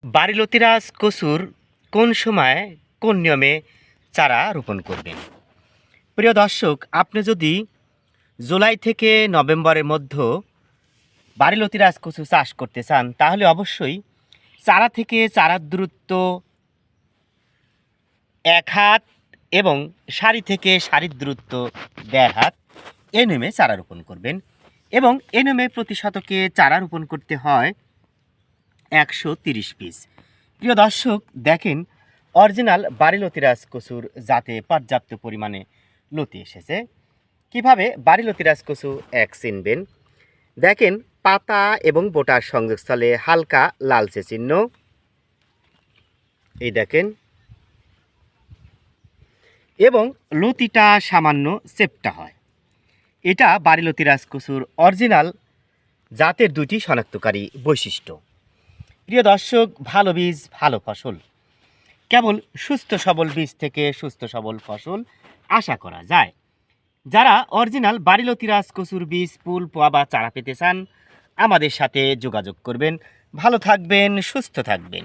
বাড়িলতিরাজ কচুর কোন সময় কোন নিয়মে চারা রোপণ করবেন? প্রিয় দর্শক, আপনি যদি জুলাই থেকে নভেম্বরের মধ্যে বাড়িলতিরাজ কচু চাষ করতে চান, তাহলে অবশ্যই চারা থেকে চারার দূরত্ব 1 হাত এবং সারি থেকে সারির দূরত্ব 1.5 হাত এই নিয়মে চারা রোপণ করবেন। এবং এই নিয়মে প্রতি শতকে চারা রোপণ করতে হয় 130 পিস। প্রিয় দর্শক, দেখেন অরিজিনাল বাড়িলতিরাজ কচুর যাতে পর্যাপ্ত পরিমাণে লতি এসেছে। কিভাবে বাড়িলতিরাজ কচু চিনবেন? দেখেন পাতা এবং বোটার সংযোগস্থলে হালকা লালচে চিহ্ন, এই দেখেন, এবং লতিটা সামান্য চেপ্টা হয়। এটা বাড়িলতিরাজ কচুর অরিজিনাল জাতের দুটি শনাক্তকারী বৈশিষ্ট্য। প্রিয় দর্শক, ভালো বীজ ভালো ফসল, কেবল সুস্থ সবল বীজ থেকে সুস্থ সবল ফসল আশা করা যায়। যারা অরিজিনাল বাড়িলতিরাজ কচুর বীজ, ফুল, পোয়া বা চারা পেতে চান, আমাদের সাথে যোগাযোগ করবেন। ভালো থাকবেন, সুস্থ থাকবেন।